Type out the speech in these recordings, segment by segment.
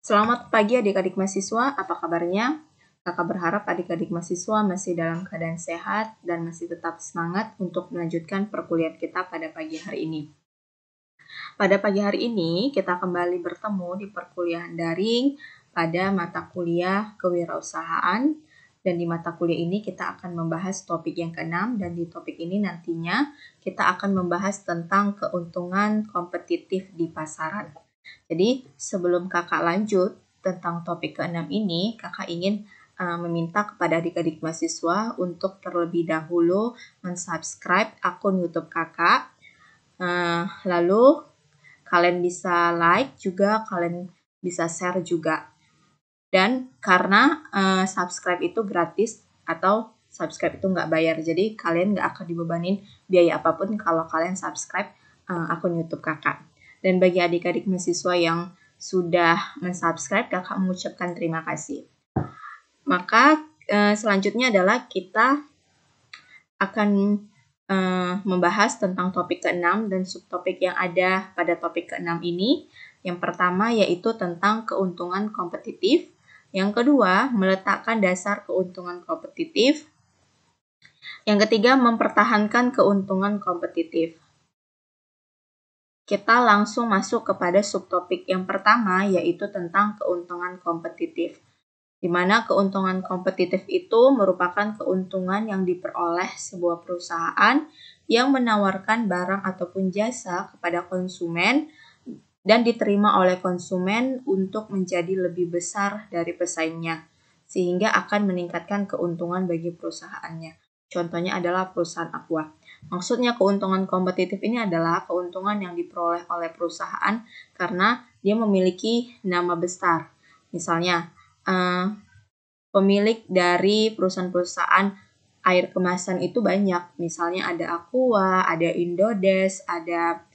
Selamat pagi adik-adik mahasiswa, apa kabarnya? Kakak berharap adik-adik mahasiswa masih dalam keadaan sehat dan masih tetap semangat untuk melanjutkan perkuliahan kita pada pagi hari ini. Pada pagi hari ini, kita kembali bertemu di perkuliahan daring pada mata kuliah kewirausahaan. Dan di mata kuliah ini kita akan membahas topik yang ke-6, dan di topik ini nantinya kita akan membahas tentang keuntungan kompetitif di pasaran. Jadi sebelum kakak lanjut tentang topik ke-6 ini, kakak ingin meminta kepada adik-adik mahasiswa untuk terlebih dahulu mensubscribe akun YouTube kakak. Lalu kalian bisa like juga, kalian bisa share juga. Dan karena subscribe itu gratis atau subscribe itu nggak bayar, jadi kalian nggak akan dibebanin biaya apapun kalau kalian subscribe akun YouTube kakak. Dan bagi adik-adik mahasiswa yang sudah mensubscribe, kakak mengucapkan terima kasih. Maka selanjutnya adalah kita akan membahas tentang topik ke-6 dan subtopik yang ada pada topik ke-6 ini. Yang pertama yaitu tentang keuntungan kompetitif. Yang kedua, meletakkan dasar keuntungan kompetitif. Yang ketiga, mempertahankan keuntungan kompetitif. Kita langsung masuk kepada subtopik yang pertama, yaitu tentang keuntungan kompetitif. Di mana keuntungan kompetitif itu merupakan keuntungan yang diperoleh sebuah perusahaan yang menawarkan barang ataupun jasa kepada konsumen dan diterima oleh konsumen untuk menjadi lebih besar dari pesaingnya, sehingga akan meningkatkan keuntungan bagi perusahaannya. Contohnya adalah perusahaan Aqua. Maksudnya keuntungan kompetitif ini adalah keuntungan yang diperoleh oleh perusahaan karena dia memiliki nama besar. Misalnya, pemilik dari perusahaan-perusahaan air kemasan itu banyak. Misalnya ada Aqua, ada Indodes, ada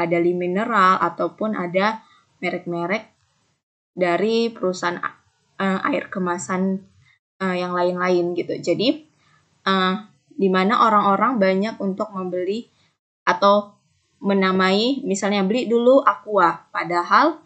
Limineral, ataupun ada merek-merek dari perusahaan air kemasan yang lain-lain gitu. Jadi di mana orang-orang banyak untuk membeli atau menamai, misalnya beli dulu Aqua, padahal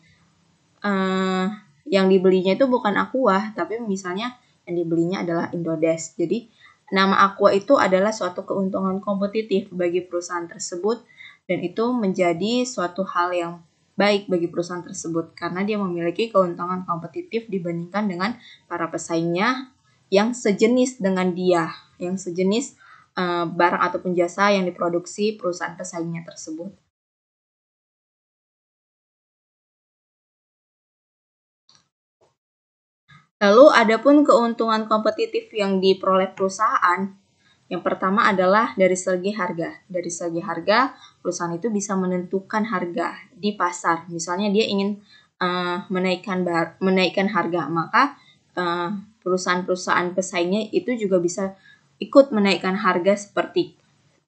yang dibelinya itu bukan Aqua, tapi misalnya yang dibelinya adalah Indodes. Jadi nama Aqua itu adalah suatu keuntungan kompetitif bagi perusahaan tersebut, dan itu menjadi suatu hal yang baik bagi perusahaan tersebut karena dia memiliki keuntungan kompetitif dibandingkan dengan para pesaingnya yang sejenis dengan dia, yang sejenis barang ataupun jasa yang diproduksi perusahaan pesaingnya tersebut. Lalu adapun keuntungan kompetitif yang diperoleh perusahaan, yang pertama adalah dari segi harga. Dari segi harga, perusahaan itu bisa menentukan harga di pasar. Misalnya dia ingin menaikkan harga, maka perusahaan-perusahaan pesaingnya itu juga bisa ikut menaikkan harga seperti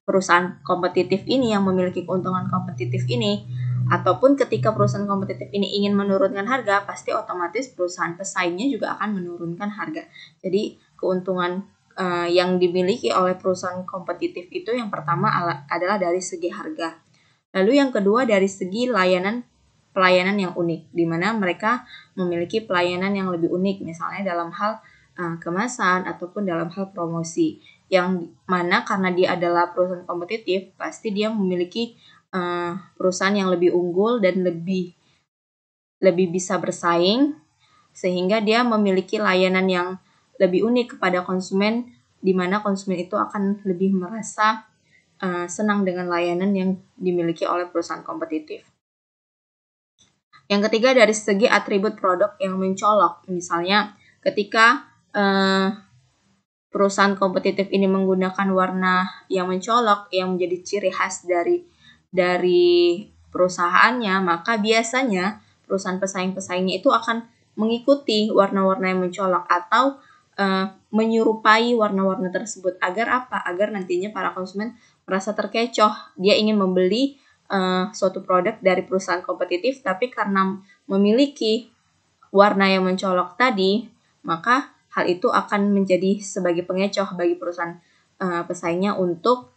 perusahaan kompetitif ini yang memiliki keuntungan kompetitif ini. Ataupun ketika perusahaan kompetitif ini ingin menurunkan harga, pasti otomatis perusahaan pesaingnya juga akan menurunkan harga. Jadi keuntungan yang dimiliki oleh perusahaan kompetitif itu yang pertama adalah dari segi harga. Lalu yang kedua dari segi pelayanan yang unik, di mana mereka memiliki pelayanan yang lebih unik, misalnya dalam hal kemasan ataupun dalam hal promosi, yang mana karena dia adalah perusahaan kompetitif, pasti dia memiliki perusahaan yang lebih unggul dan lebih bisa bersaing, sehingga dia memiliki layanan yang lebih unik kepada konsumen, di mana konsumen itu akan lebih merasa senang dengan layanan yang dimiliki oleh perusahaan kompetitif. Yang ketiga dari segi atribut produk yang mencolok, misalnya ketika perusahaan kompetitif ini menggunakan warna yang mencolok yang menjadi ciri khas dari perusahaannya, maka biasanya perusahaan pesaing-pesaingnya itu akan mengikuti warna-warna yang mencolok atau menyerupai warna-warna tersebut. Agar apa? Agar nantinya para konsumen merasa terkecoh. Dia ingin membeli suatu produk dari perusahaan kompetitif, tapi karena memiliki warna yang mencolok tadi, maka hal itu akan menjadi sebagai pengecoh bagi perusahaan pesaingnya untuk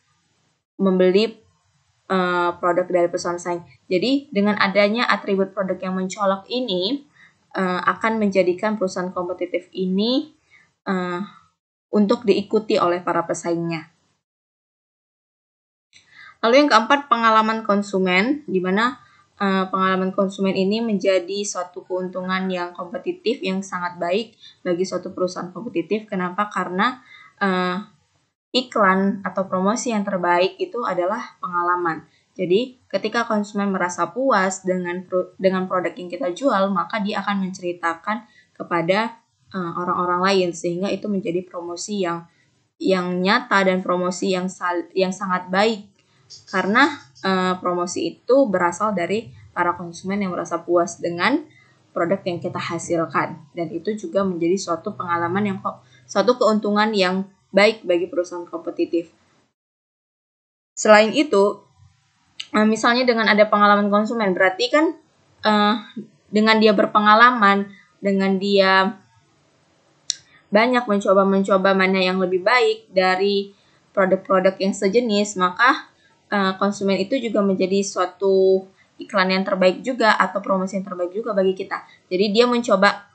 membeli produk dari perusahaan pesaing. Jadi dengan adanya atribut produk yang mencolok ini akan menjadikan perusahaan kompetitif ini untuk diikuti oleh para pesaingnya. Lalu yang keempat, pengalaman konsumen, di mana pengalaman konsumen ini menjadi suatu keuntungan yang kompetitif yang sangat baik bagi suatu perusahaan kompetitif. Kenapa? Karena iklan atau promosi yang terbaik itu adalah pengalaman. Jadi, ketika konsumen merasa puas dengan produk yang kita jual, maka dia akan menceritakan kepada orang-orang lain, sehingga itu menjadi promosi yang nyata dan promosi yang sangat baik, karena promosi itu berasal dari para konsumen yang merasa puas dengan produk yang kita hasilkan, dan itu juga menjadi suatu pengalaman suatu keuntungan yang baik bagi perusahaan kompetitif. Selain itu, misalnya dengan ada pengalaman konsumen, berarti kan dengan dia berpengalaman, dengan dia banyak mencoba mana yang lebih baik dari produk-produk yang sejenis, maka konsumen itu juga menjadi suatu iklan yang terbaik juga atau promosi yang terbaik juga bagi kita. Jadi dia mencoba,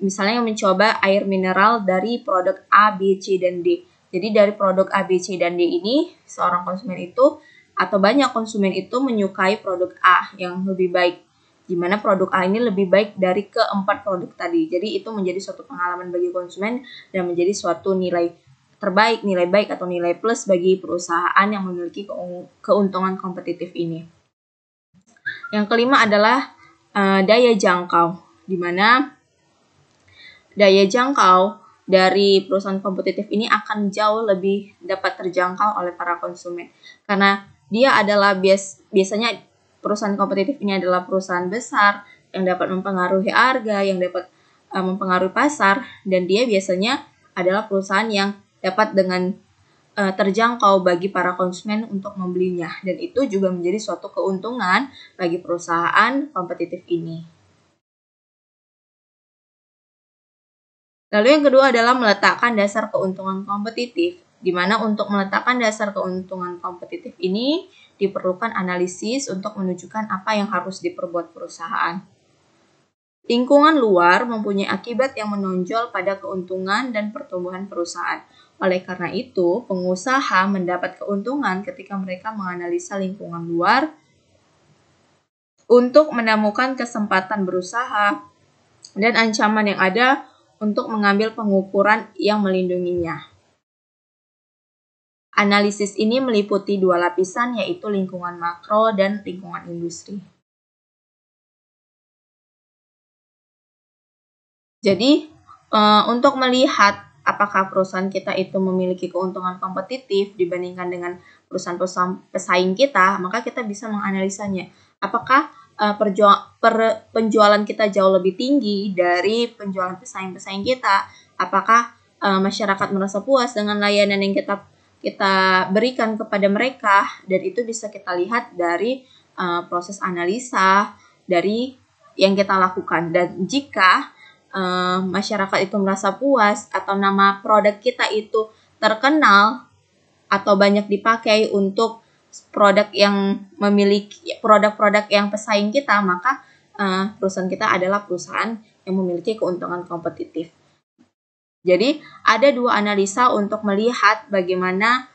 misalnya mencoba air mineral dari produk A, B, C, dan D. Jadi dari produk A, B, C, dan D ini, seorang konsumen itu atau banyak konsumen itu menyukai produk A yang lebih baik, di mana produk A ini lebih baik dari keempat produk tadi. Jadi itu menjadi suatu pengalaman bagi konsumen dan menjadi suatu nilai terbaik, nilai baik atau nilai plus bagi perusahaan yang memiliki keuntungan kompetitif ini. Yang kelima adalah daya jangkau, di mana daya jangkau dari perusahaan kompetitif ini akan jauh lebih dapat terjangkau oleh para konsumen, karena dia adalah biasanya perusahaan kompetitif ini adalah perusahaan besar yang dapat mempengaruhi harga, yang dapat mempengaruhi pasar, dan dia biasanya adalah perusahaan yang dapat dengan terjangkau bagi para konsumen untuk membelinya, dan itu juga menjadi suatu keuntungan bagi perusahaan kompetitif ini. Lalu yang kedua adalah meletakkan dasar keuntungan kompetitif, di mana untuk meletakkan dasar keuntungan kompetitif ini diperlukan analisis untuk menunjukkan apa yang harus diperbuat perusahaan. Lingkungan luar mempunyai akibat yang menonjol pada keuntungan dan pertumbuhan perusahaan. Oleh karena itu, pengusaha mendapat keuntungan ketika mereka menganalisa lingkungan luar untuk menemukan kesempatan berusaha dan ancaman yang ada untuk mengambil pengukuran yang melindunginya. Analisis ini meliputi dua lapisan, yaitu lingkungan makro dan lingkungan industri. Jadi, untuk melihat apakah perusahaan kita itu memiliki keuntungan kompetitif dibandingkan dengan perusahaan-perusahaan pesaing kita, maka kita bisa menganalisanya. Apakah penjualan kita jauh lebih tinggi dari penjualan pesaing-pesaing kita? Apakah masyarakat merasa puas dengan layanan yang kita berikan kepada mereka? Dan itu bisa kita lihat dari proses analisa dari yang kita lakukan. Dan jika masyarakat itu merasa puas atau nama produk kita itu terkenal atau banyak dipakai untuk produk yang memiliki produk-produk yang pesaing kita, maka perusahaan kita adalah perusahaan yang memiliki keuntungan kompetitif. Jadi ada dua analisa untuk melihat bagaimana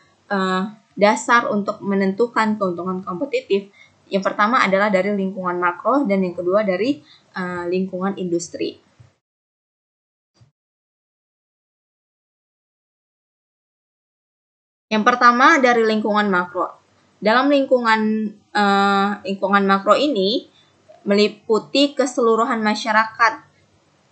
dasar untuk menentukan keuntungan kompetitif. Yang pertama adalah dari lingkungan makro dan yang kedua dari lingkungan industri. Yang pertama dari lingkungan makro. Dalam lingkungan makro ini meliputi keseluruhan masyarakat.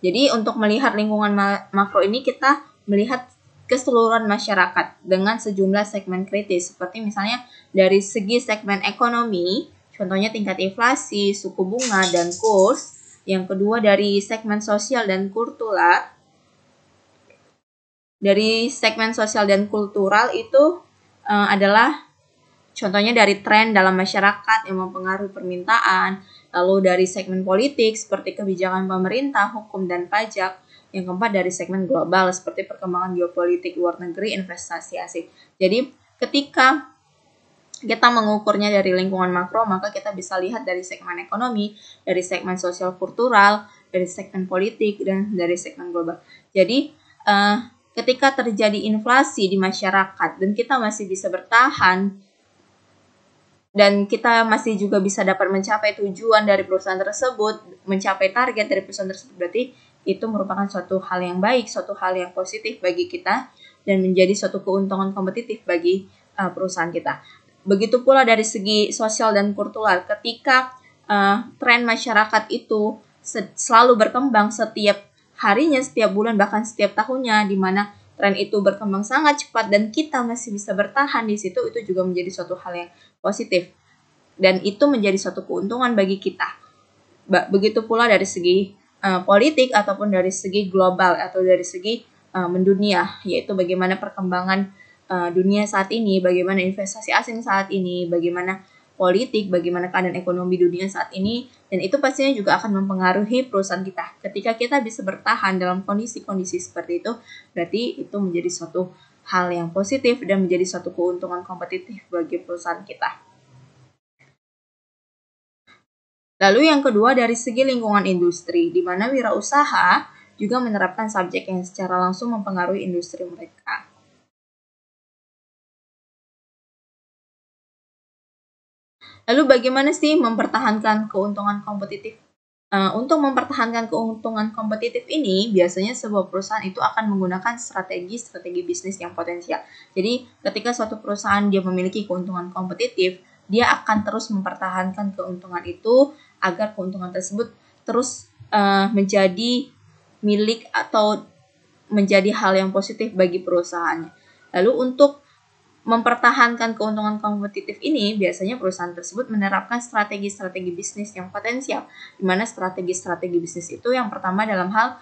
Jadi untuk melihat lingkungan makro ini kita melihat keseluruhan masyarakat dengan sejumlah segmen kritis, seperti misalnya dari segi segmen ekonomi, contohnya tingkat inflasi, suku bunga, dan kurs. Yang kedua dari segmen sosial dan kultural. Dari segmen sosial dan kultural itu adalah contohnya dari tren dalam masyarakat yang mempengaruhi permintaan, lalu dari segmen politik seperti kebijakan pemerintah, hukum, dan pajak. Yang keempat dari segmen global seperti perkembangan geopolitik luar negeri, investasi asing. Jadi ketika kita mengukurnya dari lingkungan makro, maka kita bisa lihat dari segmen ekonomi, dari segmen sosial kultural, dari segmen politik, dan dari segmen global. Jadi, ketika terjadi inflasi di masyarakat dan kita masih bisa bertahan, dan kita masih juga bisa dapat mencapai tujuan dari perusahaan tersebut, mencapai target dari perusahaan tersebut, berarti itu merupakan suatu hal yang baik, suatu hal yang positif bagi kita, dan menjadi suatu keuntungan kompetitif bagi perusahaan kita. Begitu pula dari segi sosial dan kultural, ketika tren masyarakat itu selalu berkembang setiap harinya, setiap bulan, bahkan setiap tahunnya, di mana tren itu berkembang sangat cepat dan kita masih bisa bertahan di situ, itu juga menjadi suatu hal yang positif. Dan itu menjadi suatu keuntungan bagi kita. Begitu pula dari segi politik ataupun dari segi global atau dari segi mendunia, yaitu bagaimana perkembangan dunia saat ini, bagaimana investasi asing saat ini, bagaimana politik, bagaimana keadaan ekonomi dunia saat ini, dan itu pastinya juga akan mempengaruhi perusahaan kita. Ketika kita bisa bertahan dalam kondisi-kondisi seperti itu, berarti itu menjadi suatu hal yang positif dan menjadi suatu keuntungan kompetitif bagi perusahaan kita. Lalu yang kedua dari segi lingkungan industri, di mana wirausaha juga menerapkan subjek yang secara langsung mempengaruhi industri mereka. Lalu bagaimana sih mempertahankan keuntungan kompetitif? Untuk mempertahankan keuntungan kompetitif ini, biasanya sebuah perusahaan itu akan menggunakan strategi bisnis yang potensial. Jadi, ketika suatu perusahaan dia memiliki keuntungan kompetitif, dia akan terus mempertahankan keuntungan itu agar keuntungan tersebut terus menjadi milik atau menjadi hal yang positif bagi perusahaannya. Lalu untuk mempertahankan keuntungan kompetitif ini, biasanya perusahaan tersebut menerapkan strategi-strategi bisnis yang potensial, di mana strategi-strategi bisnis itu yang pertama dalam hal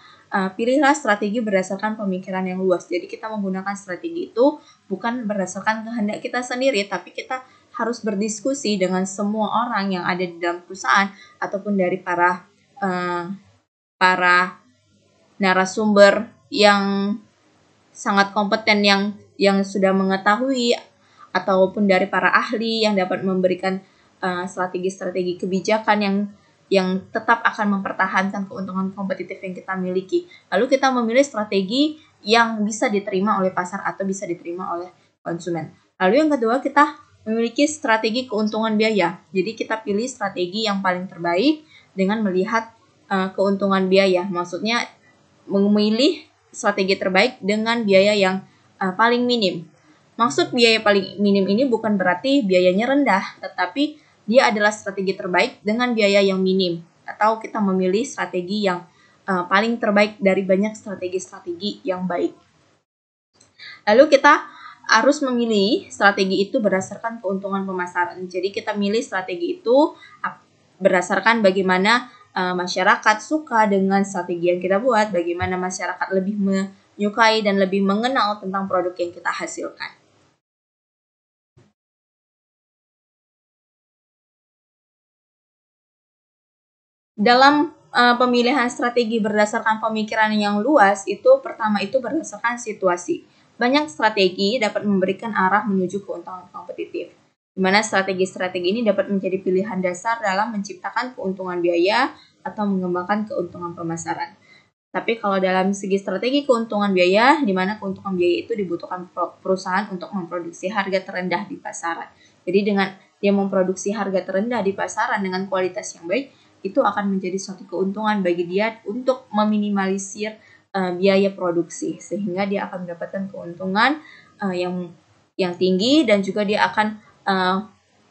pilihlah strategi berdasarkan pemikiran yang luas. Jadi kita menggunakan strategi itu bukan berdasarkan kehendak kita sendiri, tapi kita harus berdiskusi dengan semua orang yang ada di dalam perusahaan ataupun dari para narasumber yang sangat kompeten yang sudah mengetahui ataupun dari para ahli yang dapat memberikan strategi-strategi kebijakan yang tetap akan mempertahankan keuntungan kompetitif yang kita miliki. Lalu kita memilih strategi yang bisa diterima oleh pasar atau bisa diterima oleh konsumen. Lalu yang kedua, kita memiliki strategi keuntungan biaya. Jadi kita pilih strategi yang paling terbaik dengan melihat keuntungan biaya. Maksudnya memilih strategi terbaik dengan biaya yang paling minim. Maksud biaya paling minim ini bukan berarti biayanya rendah, tetapi dia adalah strategi terbaik dengan biaya yang minim. Atau kita memilih strategi yang paling terbaik dari banyak strategi-strategi yang baik. Lalu kita harus memilih strategi itu berdasarkan keuntungan pemasaran. Jadi kita milih strategi itu berdasarkan bagaimana masyarakat suka dengan strategi yang kita buat, bagaimana masyarakat lebih menyukai dan lebih mengenal tentang produk yang kita hasilkan. Dalam pemilihan strategi berdasarkan pemikiran yang luas, itu pertama itu berdasarkan situasi. Banyak strategi dapat memberikan arah menuju keuntungan kompetitif, di mana strategi-strategi ini dapat menjadi pilihan dasar dalam menciptakan keuntungan biaya atau mengembangkan keuntungan pemasaran. Tapi kalau dalam segi strategi keuntungan biaya, di mana keuntungan biaya itu dibutuhkan perusahaan untuk memproduksi harga terendah di pasaran. Jadi dengan dia memproduksi harga terendah di pasaran dengan kualitas yang baik, itu akan menjadi suatu keuntungan bagi dia untuk meminimalisir biaya produksi, sehingga dia akan mendapatkan keuntungan yang tinggi dan juga dia akan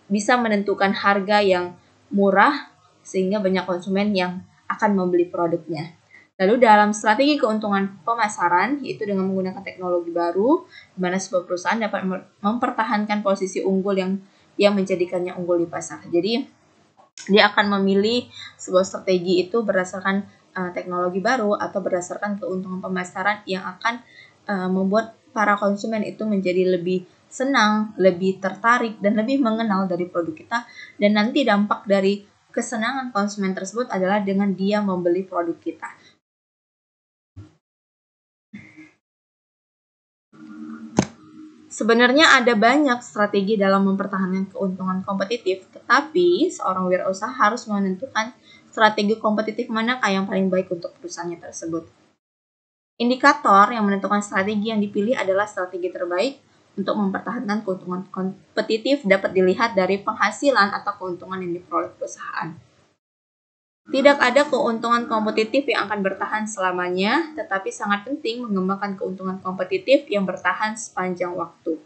bisa menentukan harga yang murah sehingga banyak konsumen yang akan membeli produknya. Lalu dalam strategi keuntungan pemasaran, yaitu dengan menggunakan teknologi baru, di mana sebuah perusahaan dapat mempertahankan posisi unggul yang menjadikannya unggul di pasar. Jadi dia akan memilih sebuah strategi itu berdasarkan teknologi baru atau berdasarkan keuntungan pemasaran yang akan membuat para konsumen itu menjadi lebih senang, lebih tertarik, dan lebih mengenal dari produk kita. Dan nanti dampak dari kesenangan konsumen tersebut adalah dengan dia membeli produk kita. Sebenarnya ada banyak strategi dalam mempertahankan keuntungan kompetitif, tetapi seorang wirausaha harus menentukan strategi kompetitif manakah yang paling baik untuk perusahaannya tersebut. Indikator yang menentukan strategi yang dipilih adalah strategi terbaik untuk mempertahankan keuntungan kompetitif dapat dilihat dari penghasilan atau keuntungan yang diperoleh perusahaan. Tidak ada keuntungan kompetitif yang akan bertahan selamanya, tetapi sangat penting mengembangkan keuntungan kompetitif yang bertahan sepanjang waktu.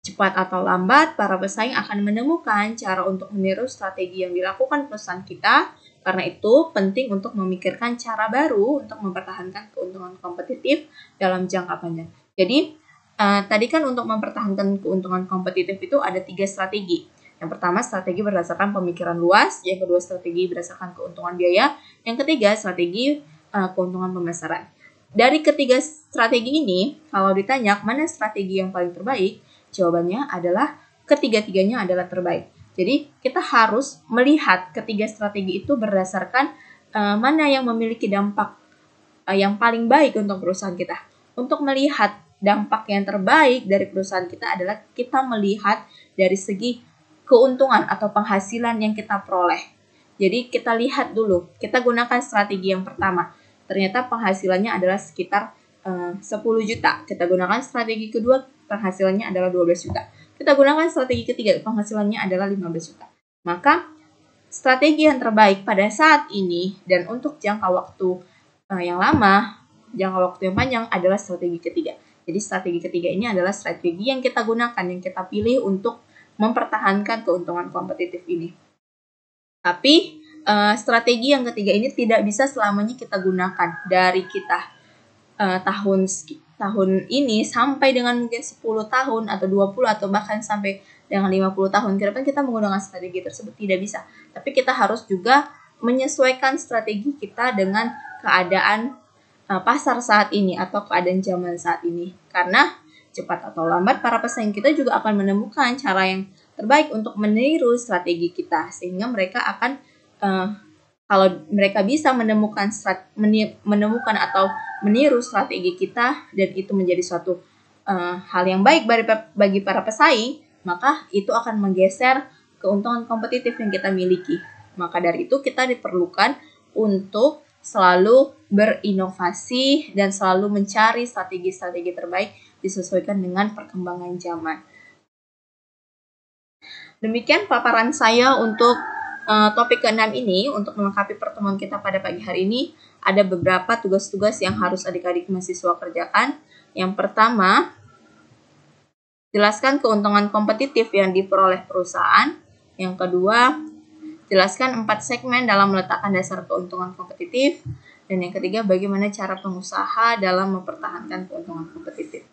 Cepat atau lambat, para pesaing akan menemukan cara untuk meniru strategi yang dilakukan perusahaan kita. Karena itu, penting untuk memikirkan cara baru untuk mempertahankan keuntungan kompetitif dalam jangka panjang. Jadi, tadi kan untuk mempertahankan keuntungan kompetitif itu ada 3 strategi. Yang pertama, strategi berdasarkan pemikiran luas. Yang kedua, strategi berdasarkan keuntungan biaya. Yang ketiga, strategi keuntungan pemasaran. Dari ketiga strategi ini, kalau ditanya mana strategi yang paling terbaik, jawabannya adalah ketiga-tiganya adalah terbaik. Jadi, kita harus melihat ketiga strategi itu berdasarkan mana yang memiliki dampak yang paling baik untuk perusahaan kita. Untuk melihat dampak yang terbaik dari perusahaan kita adalah kita melihat dari segi keuntungan atau penghasilan yang kita peroleh. Jadi kita lihat dulu, kita gunakan strategi yang pertama. Ternyata penghasilannya adalah sekitar 10 juta. Kita gunakan strategi kedua, penghasilannya adalah 12 juta. Kita gunakan strategi ketiga, penghasilannya adalah 15 juta. Maka strategi yang terbaik pada saat ini dan untuk jangka waktu yang lama, jangka waktu yang panjang adalah strategi ketiga. Jadi strategi ketiga ini adalah strategi yang kita gunakan, yang kita pilih untuk mempertahankan keuntungan kompetitif ini. Tapi strategi yang ketiga ini tidak bisa selamanya kita gunakan. Dari kita tahun ini sampai dengan mungkin 10 tahun atau 20 atau bahkan sampai dengan 50 tahun ke depan kita menggunakan strategi tersebut, tidak bisa. Tapi kita harus juga menyesuaikan strategi kita dengan keadaan pasar saat ini atau keadaan zaman saat ini. Karena cepat atau lambat para pesaing kita juga akan menemukan cara yang terbaik untuk meniru strategi kita, sehingga mereka akan kalau mereka bisa menemukan atau meniru strategi kita dan itu menjadi suatu hal yang baik bagi para pesaing, maka itu akan menggeser keuntungan kompetitif yang kita miliki. Maka dari itu kita diperlukan untuk selalu berinovasi dan selalu mencari strategi-strategi terbaik disesuaikan dengan perkembangan zaman. Demikian paparan saya untuk topik ke-6 ini. Untuk melengkapi pertemuan kita pada pagi hari ini, ada beberapa tugas-tugas yang harus adik-adik mahasiswa kerjakan. Yang pertama, jelaskan keuntungan kompetitif yang diperoleh perusahaan. Yang kedua, jelaskan 4 segmen dalam meletakkan dasar keuntungan kompetitif. Dan yang ketiga, bagaimana cara pengusaha dalam mempertahankan keuntungan kompetitif.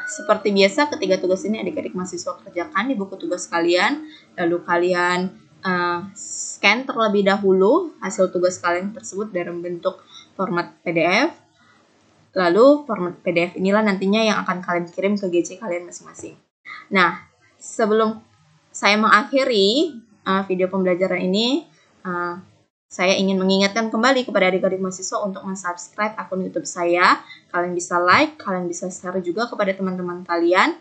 Seperti biasa, ketiga tugas ini adik-adik mahasiswa kerjakan di buku tugas kalian. Lalu kalian scan terlebih dahulu hasil tugas kalian tersebut dalam bentuk format PDF. Lalu format PDF inilah nantinya yang akan kalian kirim ke GC kalian masing-masing. Nah, sebelum saya mengakhiri video pembelajaran ini, saya ingin mengingatkan kembali kepada adik-adik mahasiswa untuk mensubscribe akun YouTube saya. Kalian bisa like, kalian bisa share juga kepada teman-teman kalian.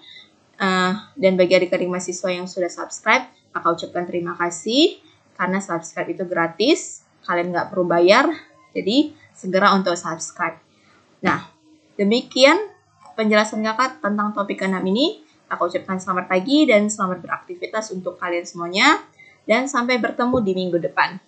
Dan bagi adik-adik mahasiswa yang sudah subscribe, maka ucapkan terima kasih. Karena subscribe itu gratis, kalian nggak perlu bayar. Jadi segera untuk subscribe. Nah, demikian penjelasan kakak tentang topik ke-6 ini. Aku ucapkan selamat pagi dan selamat beraktivitas untuk kalian semuanya. Dan sampai bertemu di minggu depan.